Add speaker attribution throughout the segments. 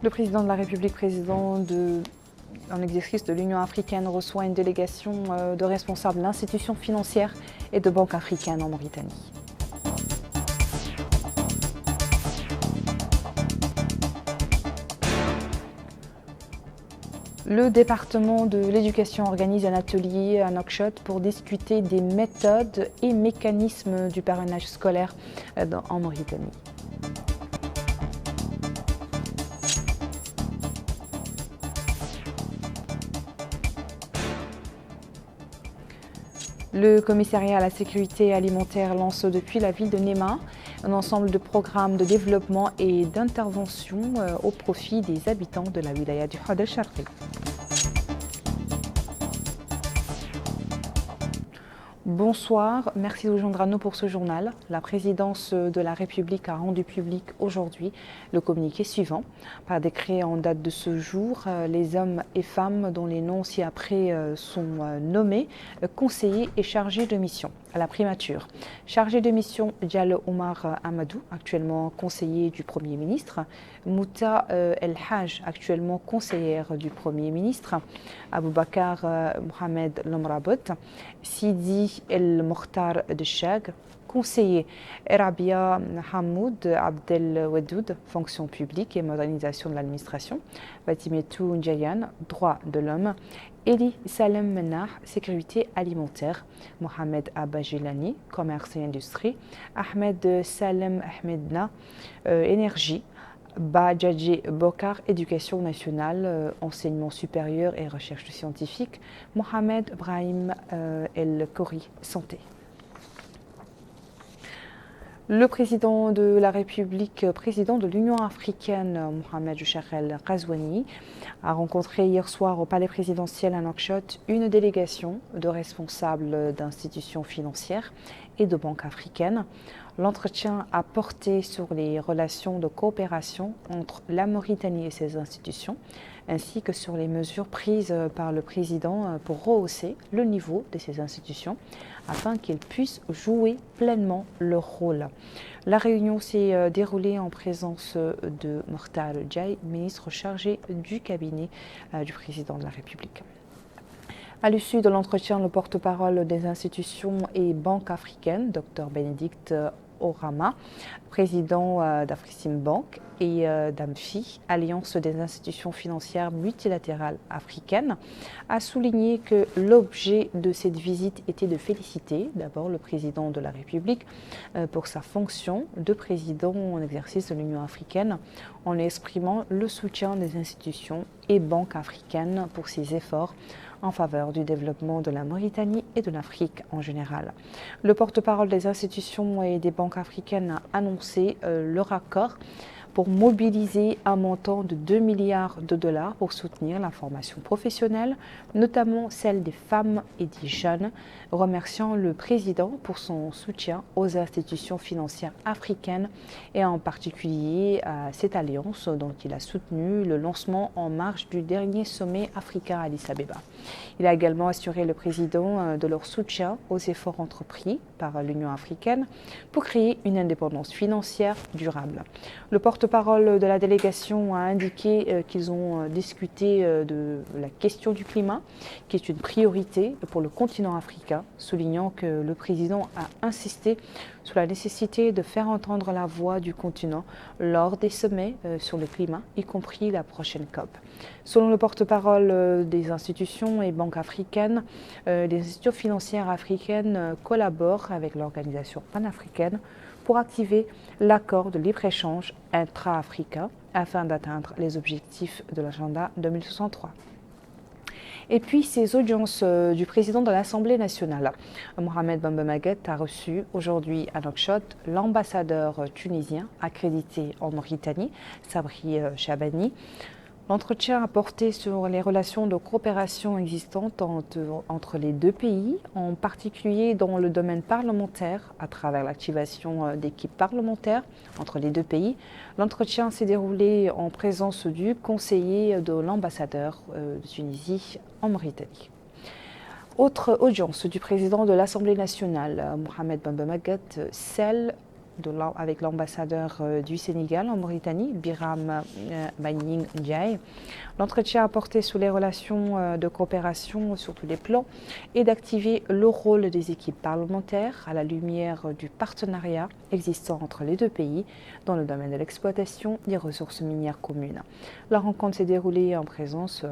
Speaker 1: Le président de la République, en exercice de l'Union africaine, reçoit une délégation de responsables d'institutions financières et de banques africaines en Mauritanie. Le département de l'éducation organise un atelier à Nouakchott pour discuter des méthodes et mécanismes du parrainage scolaire en Mauritanie. Le commissariat à la sécurité alimentaire lance depuis la ville de Néma un ensemble de programmes de développement et d'intervention au profit des habitants de la wilaya du Had el-Sharqi. Bonsoir, merci de vous joindre à nous pour ce journal. La présidence de la République a rendu public aujourd'hui le communiqué suivant. Par décret en date de ce jour, les hommes et femmes dont les noms ci-après sont nommés, conseillers et chargés de mission à la primature. Chargé de mission, Diallo Omar Amadou, actuellement conseiller du Premier ministre. Mouta El Haj, actuellement conseillère du Premier ministre. Aboubakar Mohamed Lomrabot. Sidi El Mokhtar de Chag, conseiller. Rabia Hamoud Abdel Wadoud, fonction publique et modernisation de l'administration. Batimetou Ndjayan, droit de l'homme. Eli Salem Menah, sécurité alimentaire. Mohamed Abba Jilani, commerce et industrie. Ahmed Salem Ahmedna, énergie. Badjadji Bokar, éducation nationale, enseignement supérieur et recherche scientifique. Mohamed Brahim El Khori, santé. Le président de la République, président de l'Union africaine, Mohamed Cheikh El Ghazouani, a rencontré hier soir au palais présidentiel à Nouakchott une délégation de responsables d'institutions financières et de banques africaines. L'entretien a porté sur les relations de coopération entre la Mauritanie et ses institutions, ainsi que sur les mesures prises par le président pour rehausser le niveau de ces institutions afin qu'ils puissent jouer pleinement leur rôle. La réunion s'est déroulée en présence de Mokhtar Djaï, ministre chargé du cabinet du président de la République. À l'issue de l'entretien, le porte-parole des institutions et banques africaines, Dr Bénédicte Orama, président d'Afrisim Bank et d'AMFI, Alliance des institutions financières multilatérales africaines, a souligné que l'objet de cette visite était de féliciter d'abord le président de la République pour sa fonction de président en exercice de l'Union africaine, en exprimant le soutien des institutions et banques africaines pour ses efforts en faveur du développement de la Mauritanie et de l'Afrique en général. Le porte-parole des institutions et des banques africaines a annoncé leur accord pour mobiliser un montant de 2 milliards de dollars pour soutenir la formation professionnelle, notamment celle des femmes et des jeunes, remerciant le président pour son soutien aux institutions financières africaines et en particulier à cette alliance dont il a soutenu le lancement en marge du dernier sommet africain à Addis Abeba. Il a également assuré le président de leur soutien aux efforts entrepris par l'Union africaine pour créer une indépendance financière durable. Le porte-parole de la délégation a indiqué qu'ils ont discuté de la question du climat, qui est une priorité pour le continent africain, soulignant que le président a insisté sur la nécessité de faire entendre la voix du continent lors des sommets sur le climat, y compris la prochaine COP. Selon le porte-parole des institutions et banques africaines, les institutions financières africaines collaborent avec l'organisation panafricaine pour activer l'accord de libre-échange intra-africain afin d'atteindre les objectifs de l'agenda 2063. Et puis ces audiences du président de l'Assemblée nationale. Mohamed Bamba Maguette a reçu aujourd'hui à Nouakchott l'ambassadeur tunisien accrédité en Mauritanie, Sabri Chabani. L'entretien a porté sur les relations de coopération existantes entre les deux pays, en particulier dans le domaine parlementaire, à travers l'activation d'équipes parlementaires entre les deux pays. L'entretien s'est déroulé en présence du conseiller de l'ambassadeur de Tunisie en Mauritanie. Autre audience du président de l'Assemblée nationale, Mohamed Bamba Maguette, celle avec l'ambassadeur du Sénégal en Mauritanie, Biram Banying Ndiaye. L'entretien a porté sur les relations de coopération sur tous les plans et d'activer le rôle des équipes parlementaires à la lumière du partenariat existant entre les deux pays dans le domaine de l'exploitation des ressources minières communes. La rencontre s'est déroulée en présence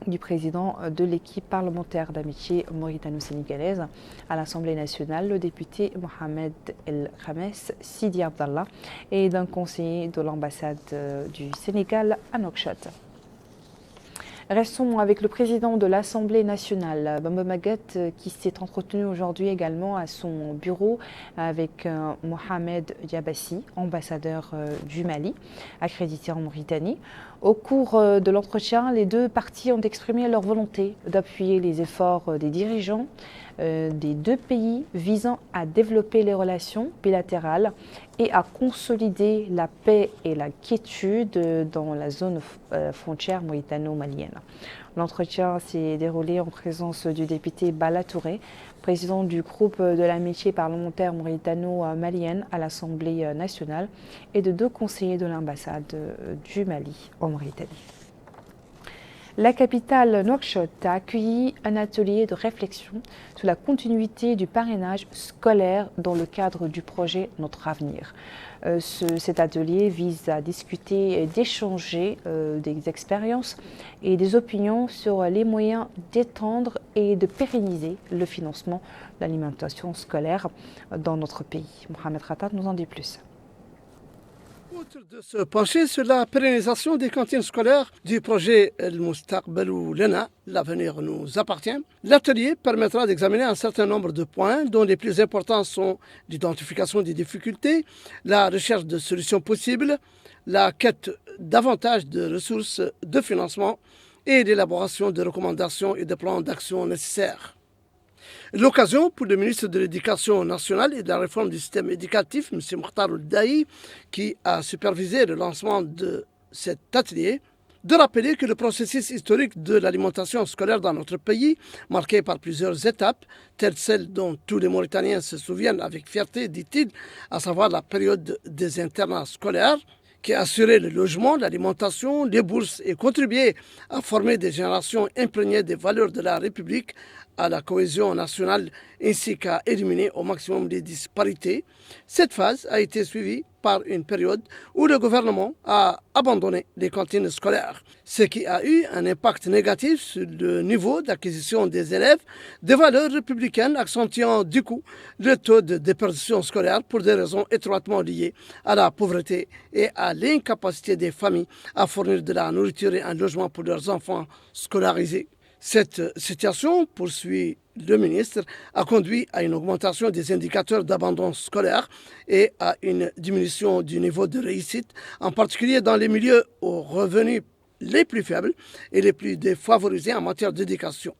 Speaker 1: du président de l'équipe parlementaire d'amitié mauritano-sénégalaise à l'Assemblée nationale, le député Mohamed El Khames Sidi Abdallah, et d'un conseiller de l'ambassade du Sénégal à Nouakchott. Restons avec le président de l'Assemblée nationale, Bamba Maguette, qui s'est entretenu aujourd'hui également à son bureau avec Mohamed Diabassi, ambassadeur du Mali, accrédité en Mauritanie. Au cours de l'entretien, les deux parties ont exprimé leur volonté d'appuyer les efforts des dirigeants des deux pays visant à développer les relations bilatérales et à consolider la paix et la quiétude dans la zone frontière mauritano-malienne. L'entretien s'est déroulé en présence du député Bala Touré, président du groupe de l'amitié parlementaire mauritano-malienne à l'Assemblée nationale, et de deux conseillers de l'ambassade du Mali en Mauritanie. La capitale Nouakchott a accueilli un atelier de réflexion sur la continuité du parrainage scolaire dans le cadre du projet Notre Avenir. Cet atelier vise à discuter et d'échanger des expériences et des opinions sur les moyens d'étendre et de pérenniser le financement de l'alimentation scolaire dans notre pays. Mohamed Khattab nous en dit plus.
Speaker 2: Outre de se pencher sur la pérennisation des cantines scolaires du projet El Moustaqbalou Lena, l'avenir nous appartient, l'atelier permettra d'examiner un certain nombre de points dont les plus importants sont l'identification des difficultés, la recherche de solutions possibles, la quête davantage de ressources de financement et l'élaboration de recommandations et de plans d'action nécessaires. L'occasion pour le ministre de l'Éducation nationale et de la réforme du système éducatif, M. Mokhtar Ould-Dahi, qui a supervisé le lancement de cet atelier, de rappeler que le processus historique de l'alimentation scolaire dans notre pays, marqué par plusieurs étapes, telles celles dont tous les Mauritaniens se souviennent avec fierté, dit-il, à savoir la période des internats scolaires, qui a assuré le logement, l'alimentation, les bourses et contribué à former des générations imprégnées des valeurs de la République, à la cohésion nationale ainsi qu'à éliminer au maximum les disparités. Cette phase a été suivie par une période où le gouvernement a abandonné les cantines scolaires, ce qui a eu un impact négatif sur le niveau d'acquisition des élèves, des valeurs républicaines accentuant du coup le taux de déperdition scolaire pour des raisons étroitement liées à la pauvreté et à l'incapacité des familles à fournir de la nourriture et un logement pour leurs enfants scolarisés. Cette situation, poursuit le ministre, a conduit à une augmentation des indicateurs d'abandon scolaire et à une diminution du niveau de réussite, en particulier dans les milieux aux revenus les plus faibles et les plus défavorisés en matière d'éducation.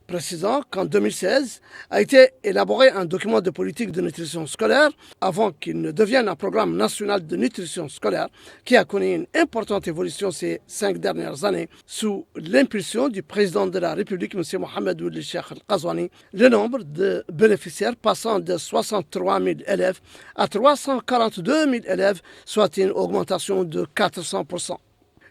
Speaker 2: Précisant qu'en 2016 a été élaboré un document de politique de nutrition scolaire avant qu'il ne devienne un programme national de nutrition scolaire qui a connu une importante évolution ces 5 dernières années sous l'impulsion du président de la République, M. Mohamed Ould Cheikh El Ghazouani, le nombre de bénéficiaires passant de 63 000 élèves à 342 000 élèves, soit une augmentation de 400%.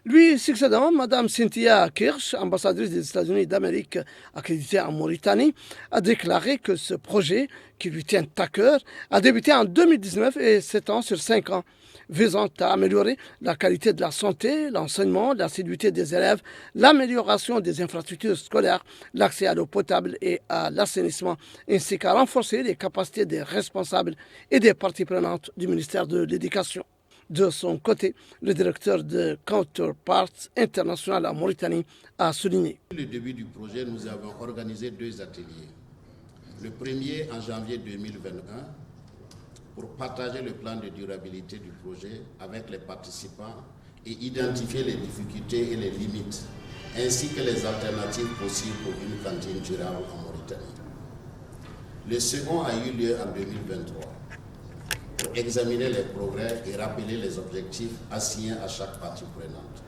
Speaker 2: Lui succédant, Mme Cynthia Kirsch, ambassadrice des États-Unis d'Amérique accréditée en Mauritanie, a déclaré que ce projet, qui lui tient à cœur, a débuté en 2019 et s'étend sur 5 ans, visant à améliorer la qualité de la santé, l'enseignement, l'assiduité des élèves, l'amélioration des infrastructures scolaires, l'accès à l'eau potable et à l'assainissement, ainsi qu'à renforcer les capacités des responsables et des parties prenantes du ministère de l'Éducation. De son côté, le directeur de Counterparts International en Mauritanie a souligné.
Speaker 3: Depuis le début du projet, nous avons organisé 2 ateliers. Le premier en janvier 2021 pour partager le plan de durabilité du projet avec les participants et identifier les difficultés et les limites, ainsi que les alternatives possibles pour une cantine durable en Mauritanie. Le second a eu lieu en 2023. Pour examiner les progrès et rappeler les objectifs assignés à chaque partie prenante.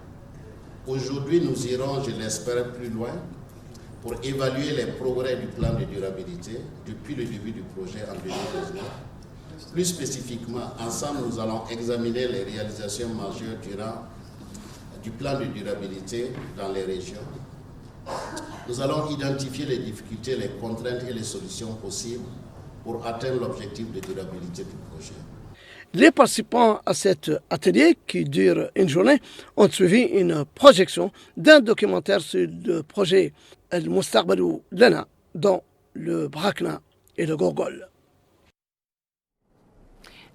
Speaker 3: Aujourd'hui, nous irons, je l'espère, plus loin pour évaluer les progrès du plan de durabilité depuis le début du projet en 2019 Plus spécifiquement, ensemble, nous allons examiner les réalisations majeures du plan de durabilité dans les régions. Nous allons identifier les difficultés, les contraintes et les solutions possibles pour atteindre l'objectif de durabilité du projet.
Speaker 2: Les participants à cet atelier, qui dure une journée, ont suivi une projection d'un documentaire sur le projet El Mustaqbalou Lana dans le Brakna et le Gorgol.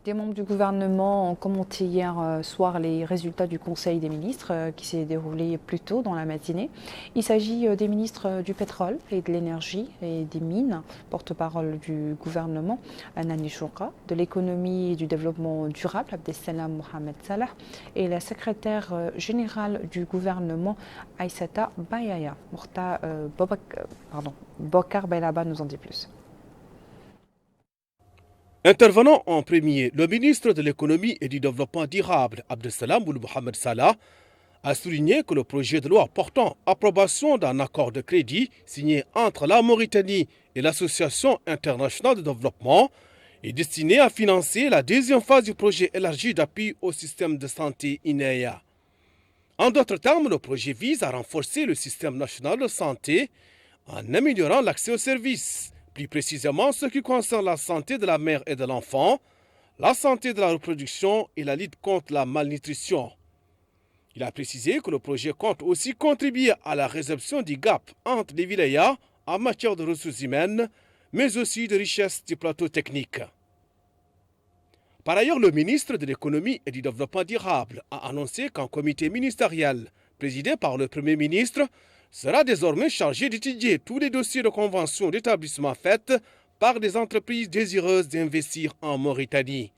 Speaker 1: Des membres du gouvernement ont commenté hier soir les résultats du Conseil des ministres qui s'est déroulé plus tôt dans la matinée. Il s'agit des ministres du pétrole et de l'énergie et des mines, porte-parole du gouvernement Anani Choura, de l'économie et du développement durable Abdeslam Mohamed Salah et la secrétaire générale du gouvernement Aïssata Bayaya. Bokar Bailaba nous en dit plus.
Speaker 4: Intervenant en premier, le ministre de l'économie et du développement durable, Abdeslam Mohamed Salah, a souligné que le projet de loi portant approbation d'un accord de crédit signé entre la Mauritanie et l'Association internationale de développement est destiné à financer la deuxième phase du projet élargi d'appui au système de santé INEA. En d'autres termes, le projet vise à renforcer le système national de santé en améliorant l'accès aux services. Plus précisément, ce qui concerne la santé de la mère et de l'enfant, la santé de la reproduction et la lutte contre la malnutrition. Il a précisé que le projet compte aussi contribuer à la résorption du gap entre les wilayas en matière de ressources humaines, mais aussi de richesse du plateau technique. Par ailleurs, le ministre de l'économie et du développement durable a annoncé qu'un comité ministériel présidé par le Premier ministre sera désormais chargé d'étudier tous les dossiers de convention d'établissement faits par des entreprises désireuses d'investir en Mauritanie.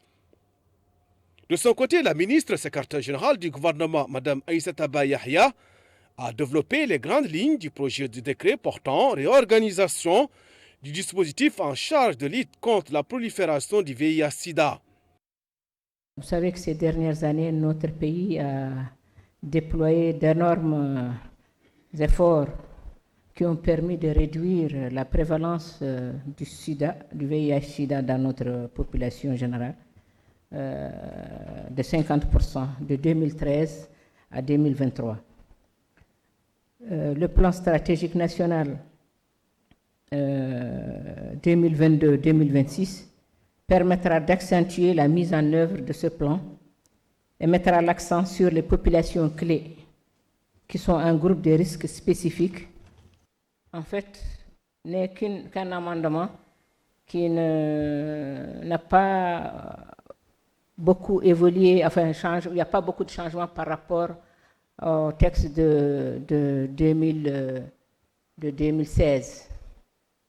Speaker 4: De son côté, la ministre secrétaire générale du gouvernement, Mme Aïssata Bayahia, a développé les grandes lignes du projet de décret portant réorganisation du dispositif en charge de lutte contre la prolifération du VIH-Sida.
Speaker 5: Vous savez que ces dernières années, notre pays a déployé d'énormes efforts qui ont permis de réduire la prévalence du sida, du VIH-Sida dans notre population générale de 50% de 2013 à 2023. Le plan stratégique national 2022-2026 permettra d'accentuer la mise en œuvre de ce plan et mettra l'accent sur les populations clés qui sont un groupe de risques spécifiques. En fait, n'est qu'un amendement qui n'a pas beaucoup évolué, enfin, il n'y a pas beaucoup de changements par rapport au texte de 2016.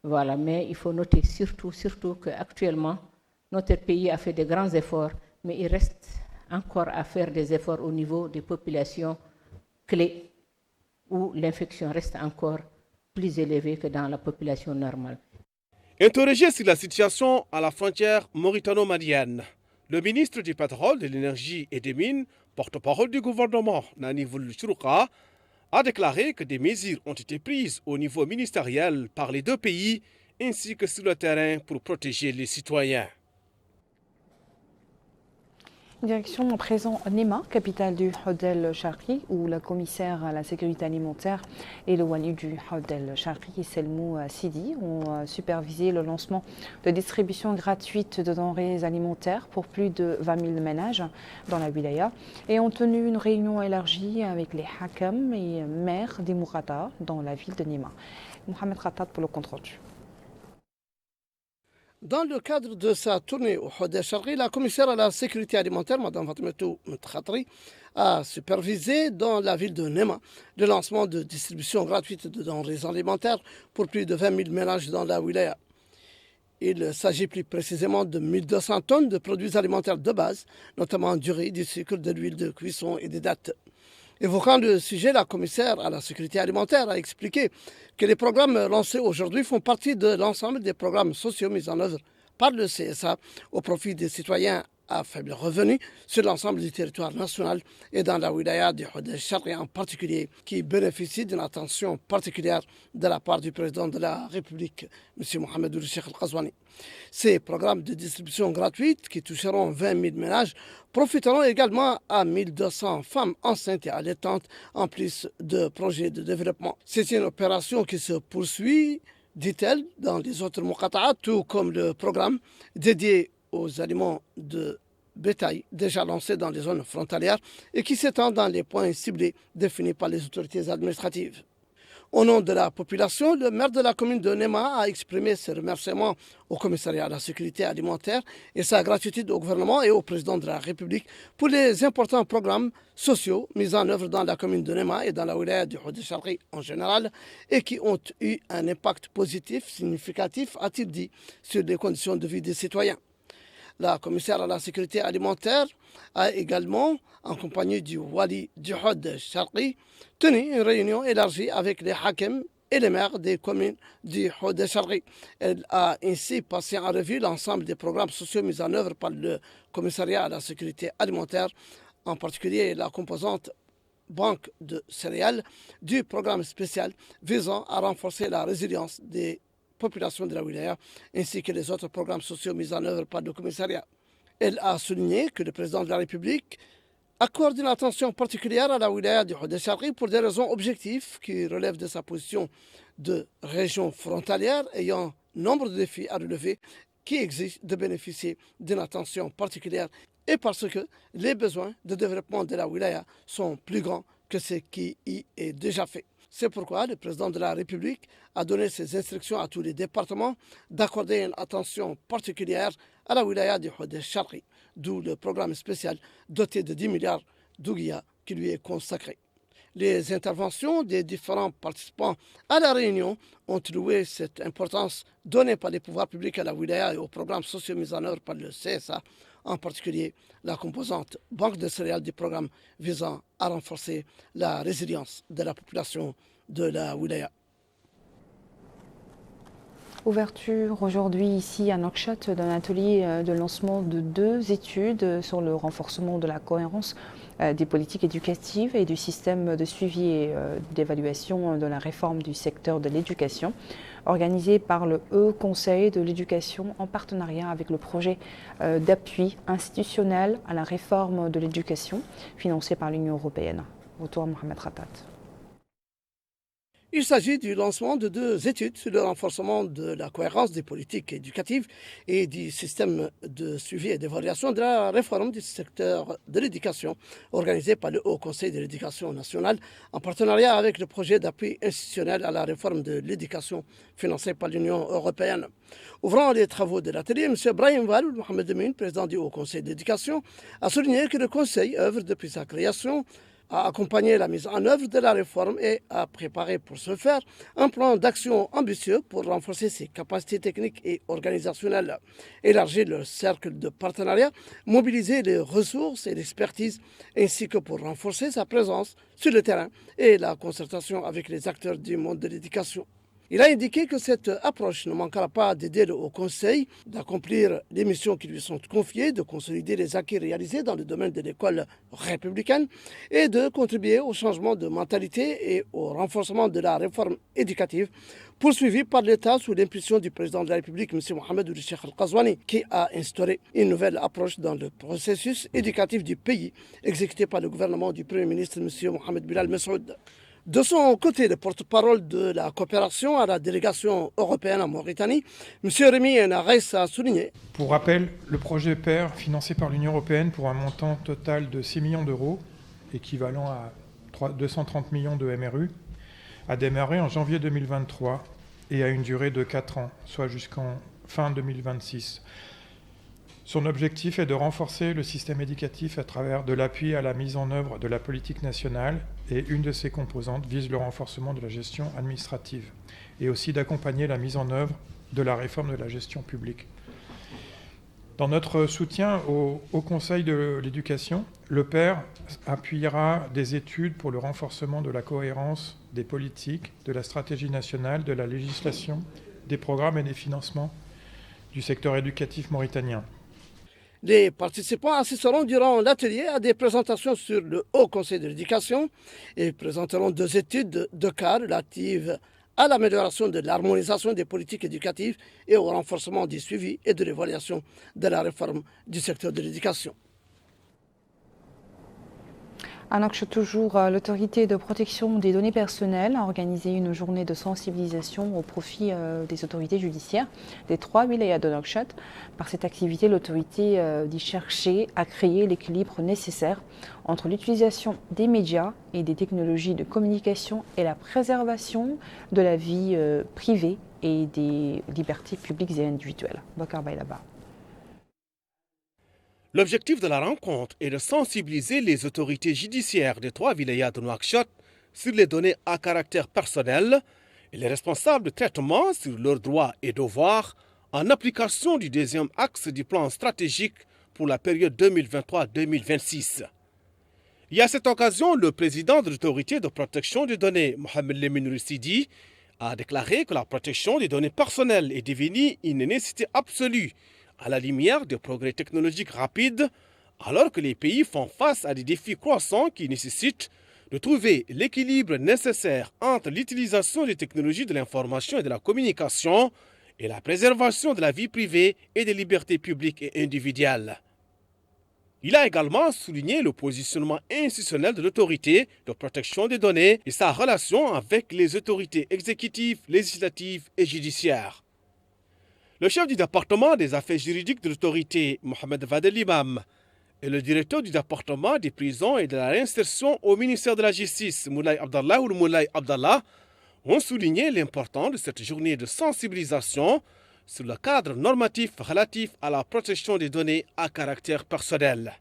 Speaker 5: Voilà, mais il faut noter surtout qu'actuellement, notre pays a fait de grands efforts, mais il reste encore à faire des efforts au niveau des populations clés où l'infection reste encore plus élevée que dans la population normale.
Speaker 4: Interrogé sur la situation à la frontière mauritano-malienne, le ministre du pétrole, de l'énergie et des mines, porte-parole du gouvernement, Nani Choura, a déclaré que des mesures ont été prises au niveau ministériel par les deux pays ainsi que sur le terrain pour protéger les citoyens.
Speaker 1: Direction à présent Nema, capitale du Hotel Charri, où la commissaire à la sécurité alimentaire et le wali du Hotel Charri, Selmou Sidi, ont supervisé le lancement de distribution gratuite de denrées alimentaires pour plus de 20 000 ménages dans la wilaya et ont tenu une réunion élargie avec les hakams et maires des Mourata dans la ville de Nema. Mohamed Khattab pour le compte rendu.
Speaker 2: Dans le cadre de sa tournée au Hotel Charri, la commissaire à la sécurité alimentaire, Mme Fatimatou Mtkhatri, a supervisé dans la ville de Nema le lancement de distribution gratuite de denrées alimentaires pour plus de 20 000 ménages dans la wilaya. Il s'agit plus précisément de 1200 tonnes de produits alimentaires de base, notamment du riz, du sucre, de l'huile de cuisson et des dattes. Évoquant le sujet, la commissaire à la sécurité alimentaire a expliqué que les programmes lancés aujourd'hui font partie de l'ensemble des programmes sociaux mis en œuvre par le CSA au profit des citoyens à faible revenu sur l'ensemble du territoire national et dans la wilaya du Houd el-Sharqi en particulier, qui bénéficie d'une attention particulière de la part du président de la République, M. Mohamed Ould Cheikh Al-Qazouani. Ces programmes de distribution gratuite qui toucheront 20 000 ménages profiteront également à 1200 femmes enceintes et allaitantes en plus de projets de développement. C'est une opération qui se poursuit, dit-elle, dans les autres muqata'at, tout comme le programme dédié aux aliments de bétail déjà lancé dans les zones frontalières et qui s'étend dans les points ciblés définis par les autorités administratives. Au nom de la population, le maire de la commune de Nema a exprimé ses remerciements au commissariat à la sécurité alimentaire et sa gratitude au gouvernement et au président de la République pour les importants programmes sociaux mis en œuvre dans la commune de Nema et dans la wilaya du Houd el-Sharqi en général et qui ont eu un impact positif, significatif, a-t-il dit, sur les conditions de vie des citoyens. La commissaire à la sécurité alimentaire a également, en compagnie du Wali du Houd el-Sharqi, tenu une réunion élargie avec les hakim et les maires des communes du Houd el-Sharqi. Elle a ainsi passé en revue l'ensemble des programmes sociaux mis en œuvre par le commissariat à la sécurité alimentaire, en particulier la composante banque de céréales du programme spécial visant à renforcer la résilience des population de la wilaya, ainsi que les autres programmes sociaux mis en œuvre par le commissariat. Elle a souligné que le président de la République accorde une attention particulière à la wilaya du Houd el-Sharqi pour des raisons objectives qui relèvent de sa position de région frontalière ayant nombre de défis à relever qui exigent de bénéficier d'une attention particulière et parce que les besoins de développement de la wilaya sont plus grands que ce qui y est déjà fait. C'est pourquoi le président de la République a donné ses instructions à tous les départements d'accorder une attention particulière à la wilaya du Houd el-Sharqi, d'où le programme spécial doté de 10 milliards d'ouguiya qui lui est consacré. Les interventions des différents participants à la réunion ont loué cette importance donnée par les pouvoirs publics à la wilaya et aux programmes sociaux mis en œuvre par le CSA, en particulier la composante banque de céréales du programme visant à renforcer la résilience de la population de la wilaya.
Speaker 1: Ouverture aujourd'hui ici à Nouakchott d'un atelier de lancement de 2 études sur le renforcement de la cohérence des politiques éducatives et du système de suivi et d'évaluation de la réforme du secteur de l'éducation, organisé par le Haut Conseil de l'éducation en partenariat avec le projet d'appui institutionnel à la réforme de l'éducation financé par l'Union européenne. Retour à Mohamed Ratat.
Speaker 2: Il s'agit du lancement de 2 études sur le renforcement de la cohérence des politiques éducatives et du système de suivi et d'évaluation de la réforme du secteur de l'éducation organisé par le Haut Conseil de l'éducation nationale en partenariat avec le projet d'appui institutionnel à la réforme de l'éducation financé par l'Union européenne. Ouvrant les travaux de l'atelier, M. Brahim Waloud Mohamed Amin, président du Haut Conseil d'éducation, a souligné que le Conseil œuvre depuis sa création à accompagner la mise en œuvre de la réforme et à préparer pour ce faire un plan d'action ambitieux pour renforcer ses capacités techniques et organisationnelles, élargir le cercle de partenariat, mobiliser les ressources et l'expertise, ainsi que pour renforcer sa présence sur le terrain et la concertation avec les acteurs du monde de l'éducation. Il a indiqué que cette approche ne manquera pas d'aider le Haut Conseil d'accomplir les missions qui lui sont confiées, de consolider les acquis réalisés dans le domaine de l'école républicaine et de contribuer au changement de mentalité et au renforcement de la réforme éducative poursuivie par l'État sous l'impulsion du président de la République, M. Mohamed Ould Cheikh Al-Qazouani, qui a instauré une nouvelle approche dans le processus éducatif du pays, exécuté par le gouvernement du Premier ministre, M. Mohamed Bilal Messoud. De son côté, le porte-parole de la coopération à la délégation européenne en Mauritanie, M. Rémi Enarès, a souligné.
Speaker 6: Pour rappel, le projet PER, financé par l'Union européenne pour un montant total de 6 millions d'euros, équivalent à 230 millions de MRU, a démarré en janvier 2023 et a une durée de 4 ans, soit jusqu'en fin 2026. Son objectif est de renforcer le système éducatif à travers de l'appui à la mise en œuvre de la politique nationale et une de ses composantes vise le renforcement de la gestion administrative et aussi d'accompagner la mise en œuvre de la réforme de la gestion publique. Dans notre soutien au Conseil de l'éducation, le PER appuiera des études pour le renforcement de la cohérence des politiques, de la stratégie nationale, de la législation, des programmes et des financements du secteur éducatif mauritanien.
Speaker 2: Les participants assisteront durant l'atelier à des présentations sur le Haut Conseil de l'éducation et présenteront 2 études de cas relatives à l'amélioration de l'harmonisation des politiques éducatives et au renforcement du suivi et de l'évaluation de la réforme du secteur de l'éducation.
Speaker 1: À Nouakchott, toujours, l'autorité de protection des données personnelles a organisé une journée de sensibilisation au profit des autorités judiciaires des 3 wilayas de Nouakchott. Par cette activité, l'autorité dit chercher à créer l'équilibre nécessaire entre l'utilisation des médias et des technologies de communication et la préservation de la vie privée et des libertés publiques et individuelles. Bakar Baylaba.
Speaker 4: L'objectif de la rencontre est de sensibiliser les autorités judiciaires des 3 wilayas de Nouakchott sur les données à caractère personnel et les responsables de traitement sur leurs droits et devoirs en application du 2e axe du plan stratégique pour la période 2023-2026. Et à cette occasion, le président de l'autorité de protection des données, Mohamed Lemine Rissidi, a déclaré que la protection des données personnelles est devenue une nécessité absolue à la lumière des progrès technologiques rapides, alors que les pays font face à des défis croissants qui nécessitent de trouver l'équilibre nécessaire entre l'utilisation des technologies de l'information et de la communication et la préservation de la vie privée et des libertés publiques et individuelles. Il a également souligné le positionnement institutionnel de l'autorité de protection des données et sa relation avec les autorités exécutives, législatives et judiciaires. Le chef du département des affaires juridiques de l'autorité, Mohamed Vadel Imam, et le directeur du département des prisons et de la réinsertion au ministère de la Justice, Moulay Abdallah ou Moulay Abdallah, ont souligné l'importance de cette journée de sensibilisation sur le cadre normatif relatif à la protection des données à caractère personnel.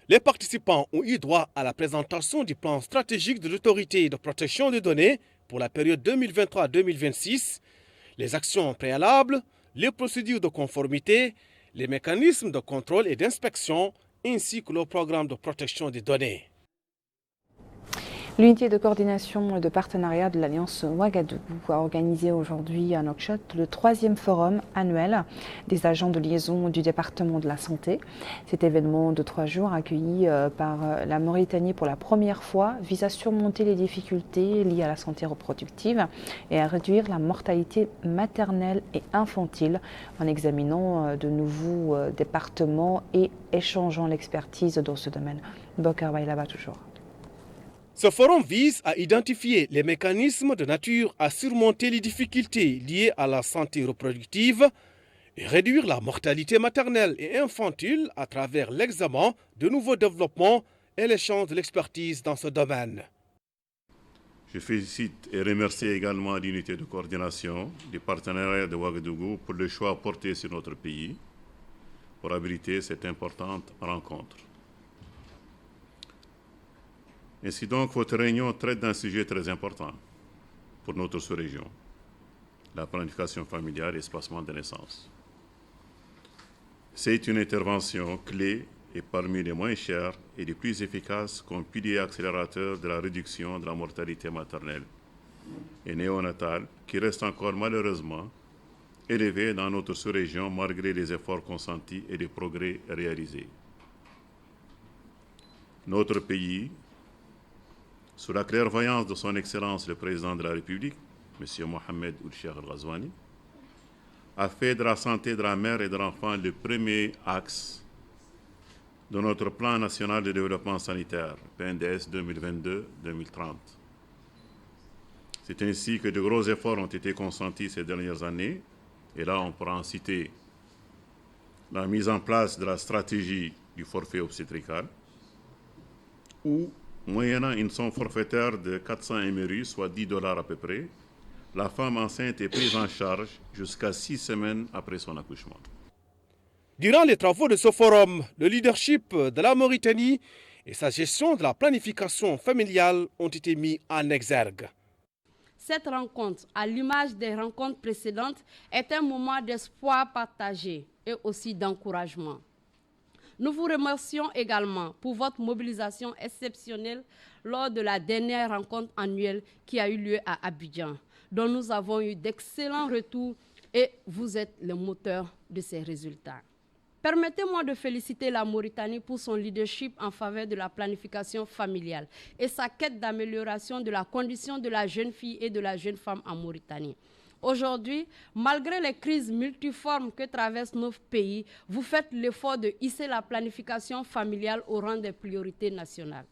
Speaker 4: Les participants ont eu droit à la présentation du plan stratégique de l'autorité de protection des données pour la période 2023-2026, les actions préalables, les procédures de conformité, les mécanismes de contrôle et d'inspection, ainsi que le programme de protection des données.
Speaker 1: L'unité de coordination et de partenariat de l'Alliance Ouagadougou a organisé aujourd'hui à Nouakchott le 3e forum annuel des agents de liaison du département de la santé. Cet événement de 3 jours accueilli par la Mauritanie pour la première fois vise à surmonter les difficultés liées à la santé reproductive et à réduire la mortalité maternelle et infantile en examinant de nouveaux départements et échangeant l'expertise dans ce domaine. Bokar Baylaba toujours.
Speaker 4: Ce forum vise à identifier les mécanismes de nature à surmonter les difficultés liées à la santé reproductive et réduire la mortalité maternelle et infantile à travers l'examen de nouveaux développements et l'échange de l'expertise dans ce domaine.
Speaker 7: Je félicite et remercie également l'unité de coordination du partenariat de Ouagadougou pour le choix porté sur notre pays pour abriter cette importante rencontre. Ainsi donc, votre réunion traite d'un sujet très important pour notre sous-région, la planification familiale et l'espacement de naissance. C'est une intervention clé et parmi les moins chères et les plus efficaces comme pilier accélérateur de la réduction de la mortalité maternelle et néonatale qui reste encore malheureusement élevée dans notre sous-région malgré les efforts consentis et les progrès réalisés. Notre pays, sous la clairvoyance de son Excellence le Président de la République, M. Mohamed Ould Cheikh El Ghazouani, a fait de la santé de la mère et de l'enfant le premier axe de notre plan national de développement sanitaire, PNDS 2022-2030. C'est ainsi que de gros efforts ont été consentis ces dernières années, et là on pourra en citer la mise en place de la stratégie du forfait obstétrical, où moyennant une somme forfaitaire de 400 MRU, soit $10 à peu près, la femme enceinte est prise en charge jusqu'à 6 semaines après son accouchement.
Speaker 4: Durant les travaux de ce forum, le leadership de la Mauritanie et sa gestion de la planification familiale ont été mis en exergue.
Speaker 8: Cette rencontre, à l'image des rencontres précédentes, est un moment d'espoir partagé et aussi d'encouragement. Nous vous remercions également pour votre mobilisation exceptionnelle lors de la dernière rencontre annuelle qui a eu lieu à Abidjan, dont nous avons eu d'excellents retours et vous êtes le moteur de ces résultats. Permettez-moi de féliciter la Mauritanie pour son leadership en faveur de la planification familiale et sa quête d'amélioration de la condition de la jeune fille et de la jeune femme en Mauritanie. Aujourd'hui, malgré les crises multiformes que traversent nos pays, vous faites l'effort de hisser la planification familiale au rang des priorités nationales.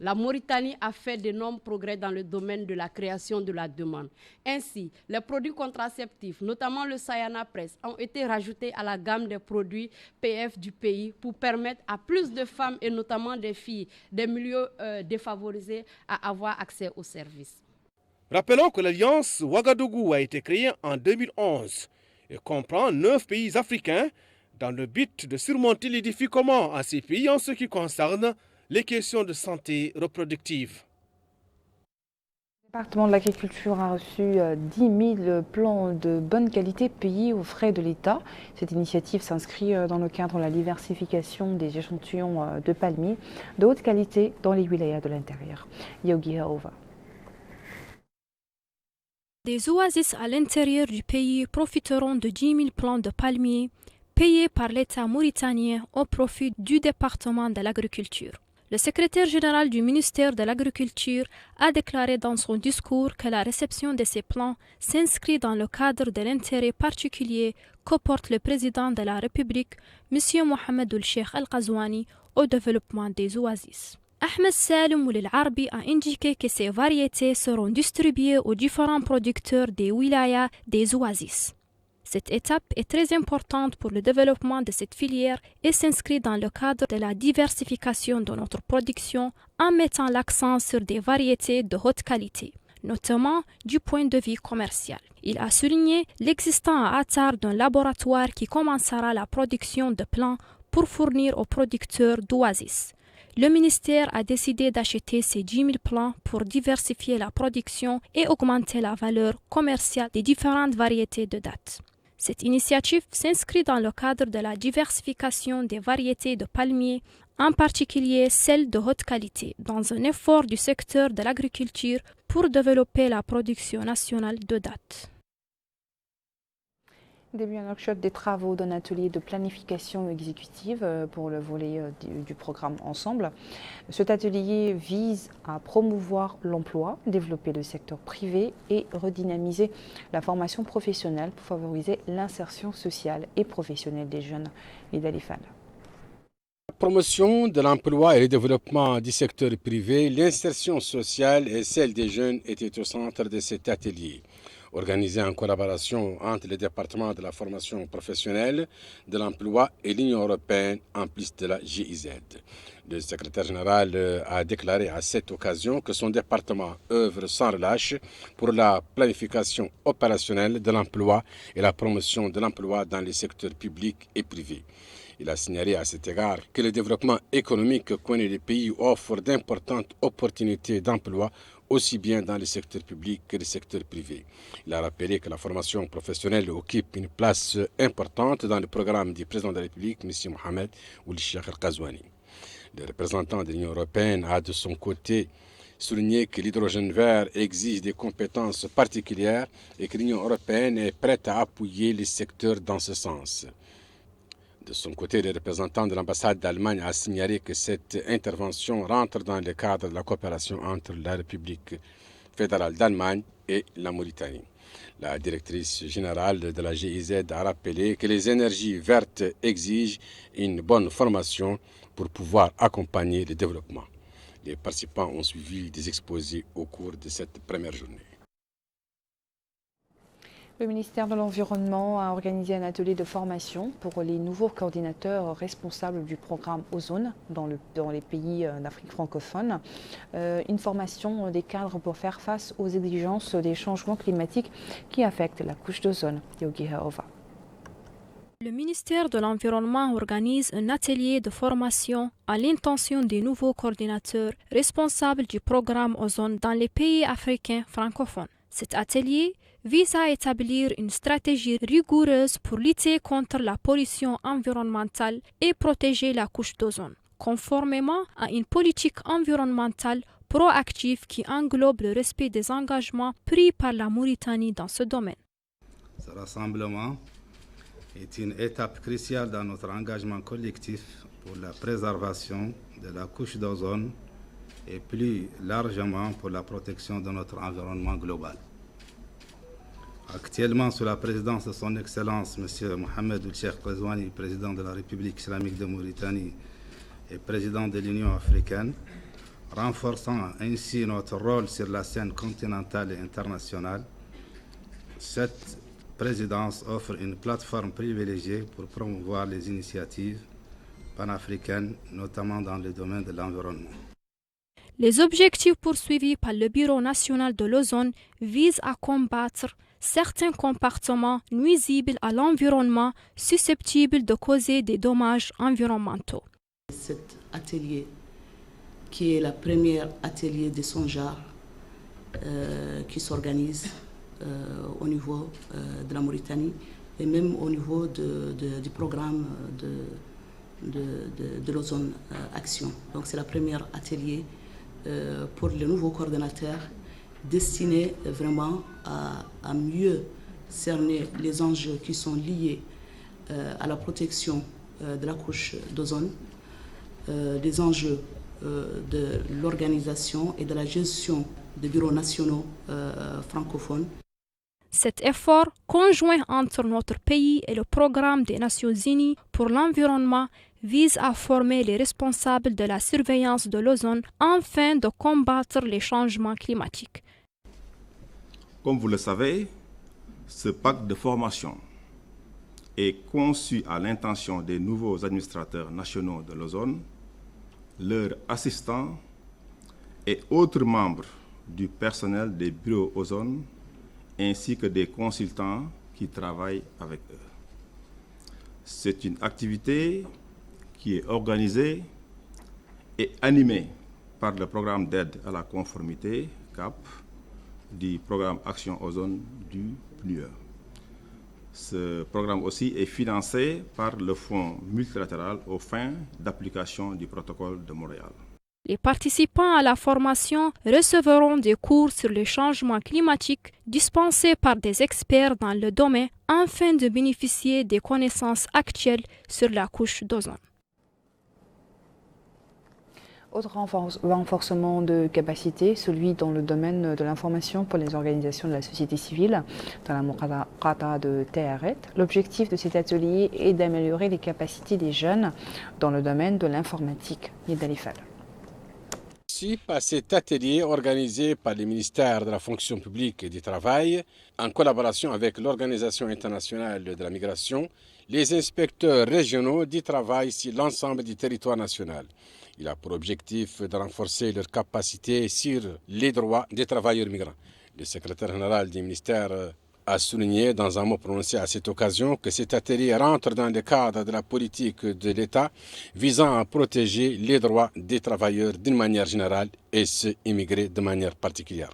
Speaker 8: La Mauritanie a fait d'énormes progrès dans le domaine de la création de la demande. Ainsi, les produits contraceptifs, notamment le Sayana Press, ont été rajoutés à la gamme des produits PF du pays pour permettre à plus de femmes et notamment des filles des milieux défavorisés à avoir accès aux services.
Speaker 4: Rappelons que l'Alliance Ouagadougou a été créée en 2011 et comprend 9 pays africains dans le but de surmonter les défis communs à ces pays en ce qui concerne les questions de santé reproductive.
Speaker 1: Le département de l'agriculture a reçu 10 000 plants de bonne qualité payés aux frais de l'État. Cette initiative s'inscrit dans le cadre de la diversification des échantillons de palmiers de haute qualité dans les wilayas de l'intérieur. Yogi Haova.
Speaker 9: Des oasis à l'intérieur du pays profiteront de 10 000 plants de palmiers payés par l'État mauritanien au profit du département de l'agriculture. Le secrétaire général du ministère de l'Agriculture a déclaré dans son discours que la réception de ces plans s'inscrit dans le cadre de l'intérêt particulier que porte le président de la République, M. Mohamed Ould-Cheikh Al-Ghazouani, au développement des oasis. Ahmed Salim Ould El-Arbi a indiqué que ces variétés seront distribuées aux différents producteurs des wilayas des oasis. Cette étape est très importante pour le développement de cette filière et s'inscrit dans le cadre de la diversification de notre production en mettant l'accent sur des variétés de haute qualité, notamment du point de vue commercial. Il a souligné l'existence à Attar d'un laboratoire qui commencera la production de plants pour fournir aux producteurs d'oasis. Le ministère a décidé d'acheter ces 10 000 plants pour diversifier la production et augmenter la valeur commerciale des différentes variétés de dattes. Cette initiative s'inscrit dans le cadre de la diversification des variétés de palmiers, en particulier celles de haute qualité, dans un effort du secteur de l'agriculture pour développer la production nationale de dattes.
Speaker 1: Début un workshop des travaux d'un atelier de planification exécutive pour le volet du programme Ensemble. Cet atelier vise à promouvoir l'emploi, développer le secteur privé et redynamiser la formation professionnelle pour favoriser l'insertion sociale et professionnelle des jeunes. Lida Lifan.
Speaker 10: La promotion de l'emploi et le développement du secteur privé, l'insertion sociale et celle des jeunes étaient au centre de cet atelier, organisé en collaboration entre le département de la formation professionnelle, de l'emploi et l'Union européenne, en plus de la GIZ. Le secrétaire général a déclaré à cette occasion que son département œuvre sans relâche pour la planification opérationnelle de l'emploi et la promotion de l'emploi dans les secteurs publics et privés. Il a signalé à cet égard que le développement économique que connaît le pays offre d'importantes opportunités d'emploi aussi bien dans le secteur public que le secteur privé. Il a rappelé que la formation professionnelle occupe une place importante dans le programme du président de la République, M. Mohamed Ould-Cheikh Al-Ghazouani. Le représentant de l'Union européenne a de son côté souligné que l'hydrogène vert exige des compétences particulières et que l'Union européenne est prête à appuyer les secteurs dans ce sens. De son côté, le représentant de l'ambassade d'Allemagne a signalé que cette intervention rentre dans le cadre de la coopération entre la République fédérale d'Allemagne et la Mauritanie. La directrice générale de la GIZ a rappelé que les énergies vertes exigent une bonne formation pour pouvoir accompagner le développement. Les participants ont suivi des exposés au cours de cette première journée.
Speaker 1: Le ministère de l'Environnement a organisé un atelier de formation pour les nouveaux coordinateurs responsables du programme Ozone dans les pays d'Afrique francophone. Une formation des cadres pour faire face aux exigences des changements climatiques qui affectent la couche d'ozone. Yogi Haova.
Speaker 9: Le ministère de l'Environnement organise un atelier de formation à l'intention des nouveaux coordinateurs responsables du programme Ozone dans les pays africains francophones. Cet atelier vise à établir une stratégie rigoureuse pour lutter contre la pollution environnementale et protéger la couche d'ozone, conformément à une politique environnementale proactive qui englobe le respect des engagements pris par la Mauritanie dans ce domaine.
Speaker 11: Ce rassemblement est une étape cruciale dans notre engagement collectif pour la préservation de la couche d'ozone et plus largement pour la protection de notre environnement global. Actuellement, sous la présidence de son Excellence, M. Mohamed Ould-Cheikh Ghazouani, président de la République islamique de Mauritanie et président de l'Union africaine, renforçant ainsi notre rôle sur la scène continentale et internationale, cette présidence offre une plateforme privilégiée pour promouvoir les initiatives panafricaines, notamment dans le domaine de l'environnement.
Speaker 9: Les objectifs poursuivis par le Bureau national de l'ozone visent à combattre certains comportements nuisibles à l'environnement susceptibles de causer des dommages environnementaux.
Speaker 12: Cet atelier, qui est le premier atelier de son genre qui s'organise au niveau de la Mauritanie et même au niveau du programme de l'Ozone Action. Donc c'est le premier atelier pour le nouveau coordonnateur destiné vraiment à mieux cerner les enjeux qui sont liés à la protection de la couche d'ozone, des enjeux de l'organisation et de la gestion des bureaux nationaux francophones.
Speaker 9: Cet effort conjoint entre notre pays et le programme des Nations Unies pour l'environnement vise à former les responsables de la surveillance de l'ozone afin de combattre les changements climatiques.
Speaker 13: Comme vous le savez, ce pacte de formation est conçu à l'intention des nouveaux administrateurs nationaux de l'ozone, leurs assistants et autres membres du personnel des bureaux ozone, ainsi que des consultants qui travaillent avec eux. C'est une activité qui est organisée et animée par le programme d'aide à la conformité, CAP, du programme Action Ozone du PNUE. Ce programme aussi est financé par le Fonds multilatéral aux fins d'application du protocole de Montréal.
Speaker 9: Les participants à la formation recevront des cours sur les changements climatiques dispensés par des experts dans le domaine afin de bénéficier des connaissances actuelles sur la couche d'ozone.
Speaker 1: Autre renforcement de capacité, celui dans le domaine de l'information pour les organisations de la société civile dans la Muqata de Taharet. L'objectif de cet atelier est d'améliorer les capacités des jeunes dans le domaine de l'informatique. Nidalifal.
Speaker 10: Par cet atelier organisé par le ministère de la fonction publique et du travail, en collaboration avec l'Organisation internationale de la migration, les inspecteurs régionaux du travail sur l'ensemble du territoire national. Il a pour objectif de renforcer leurs capacités sur les droits des travailleurs migrants. Le secrétaire général du ministère a souligné dans un mot prononcé à cette occasion que cet atelier rentre dans le cadre de la politique de l'État visant à protéger les droits des travailleurs d'une manière générale et ceux immigrés de manière particulière.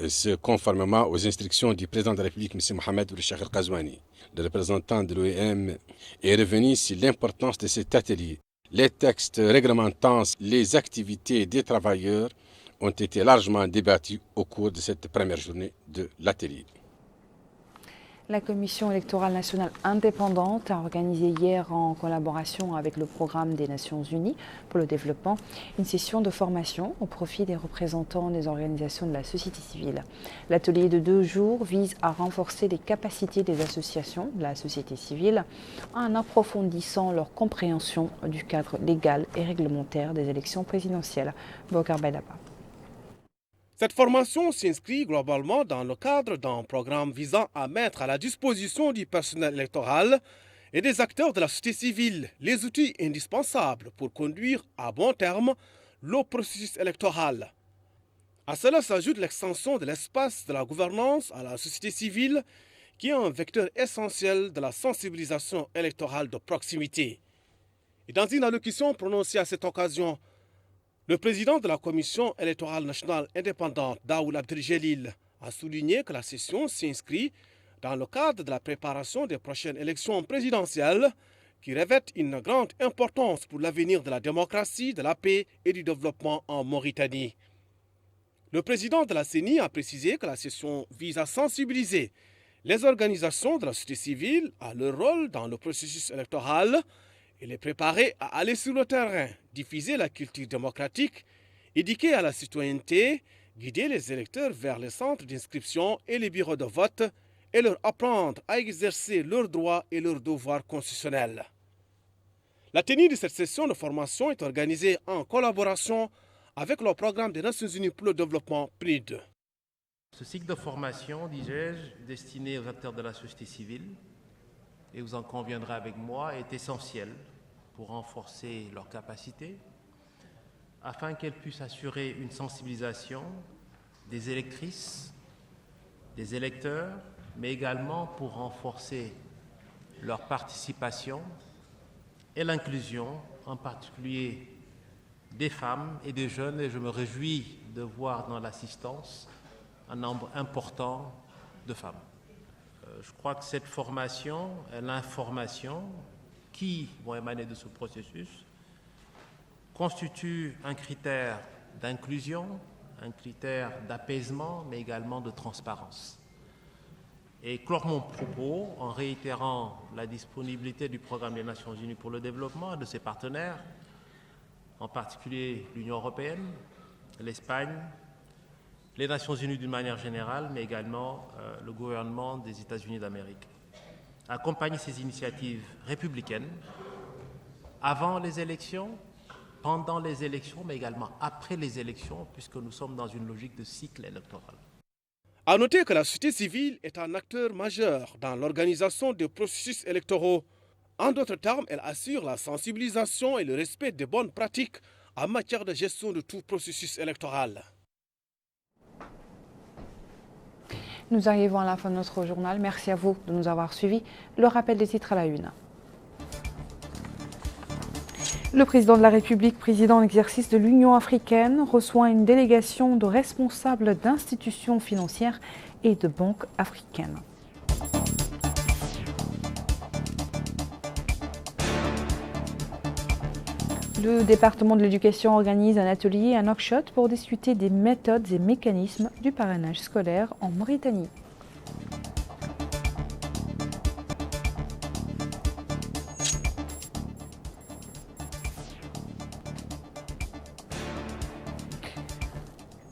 Speaker 10: Ce conformément aux instructions du président de la République, M. Mohamed Ould-Cheikh Ghazouani. Le représentant de l'OIM est revenu sur l'importance de cet atelier. Les textes réglementant les activités des travailleurs ont été largement débattus au cours de cette première journée de l'atelier.
Speaker 1: La Commission électorale nationale indépendante a organisé hier, en collaboration avec le programme des Nations Unies pour le développement, une session de formation au profit des représentants des organisations de la société civile. L'atelier de 2 jours vise à renforcer les capacités des associations de la société civile en approfondissant leur compréhension du cadre légal et réglementaire des élections présidentielles. Bokar Baydaba.
Speaker 4: Cette formation s'inscrit globalement dans le cadre d'un programme visant à mettre à la disposition du personnel électoral et des acteurs de la société civile les outils indispensables pour conduire à bon terme le processus électoral. À cela s'ajoute l'extension de l'espace de la gouvernance à la société civile, qui est un vecteur essentiel de la sensibilisation électorale de proximité. Et dans une allocution prononcée à cette occasion, le président de la Commission électorale nationale indépendante, Daoud Abdeljelil, a souligné que la session s'inscrit dans le cadre de la préparation des prochaines élections présidentielles qui revêtent une grande importance pour l'avenir de la démocratie, de la paix et du développement en Mauritanie. Le président de la CENI a précisé que la session vise à sensibiliser Les organisations de la société civile ont leur rôle dans le processus électoral et les préparer à aller sur le terrain, diffuser la culture démocratique, éduquer à la citoyenneté, guider les électeurs vers les centres d'inscription et les bureaux de vote et leur apprendre à exercer leurs droits et leurs devoirs constitutionnels. La tenue de cette session de formation est organisée en collaboration avec le programme des Nations Unies pour le développement PNUD.
Speaker 14: Ce cycle de formation, disais-je, destiné aux acteurs de la société civile, et vous en conviendrez avec moi, est essentiel pour renforcer leurs capacités, afin qu'elles puissent assurer une sensibilisation des électrices, des électeurs, mais également pour renforcer leur participation et l'inclusion, en particulier des femmes et des jeunes, et je me réjouis de voir dans l'assistance un nombre important de femmes. Je crois que cette formation et l'information qui vont émaner de ce processus constituent un critère d'inclusion, un critère d'apaisement, mais également de transparence. Et clore mon propos en réitérant la disponibilité du programme des Nations Unies pour le développement et de ses partenaires, en particulier l'Union européenne, l'Espagne, les Nations Unies d'une manière générale, mais également le gouvernement des États-Unis d'Amérique. Accompagner ces initiatives républicaines avant les élections, pendant les élections, mais également après les élections, puisque nous sommes dans une logique de cycle électoral.
Speaker 4: À noter que la société civile est un acteur majeur dans l'organisation des processus électoraux. En d'autres termes, elle assure la sensibilisation et le respect des bonnes pratiques en matière de gestion de tout processus électoral.
Speaker 1: Nous arrivons à la fin de notre journal. Merci à vous de nous avoir suivis. Le rappel des titres à la une. Le président de la République, président en exercice de l'Union africaine, reçoit une délégation de responsables d'institutions financières et de banques africaines. Le département de l'éducation organise un atelier à Nouakchott pour discuter des méthodes et mécanismes du parrainage scolaire en Mauritanie.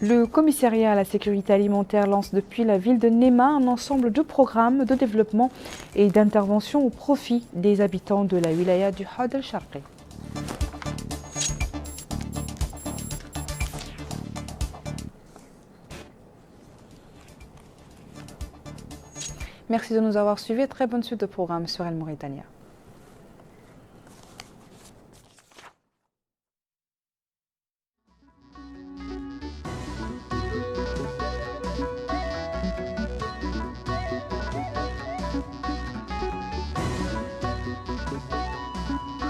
Speaker 1: Le commissariat à la sécurité alimentaire lance depuis la ville de Néma un ensemble de programmes de développement et d'intervention au profit des habitants de la wilaya du Had el-Sharqi. Merci de nous avoir suivis. Très bonne suite de programme sur El Mauritania.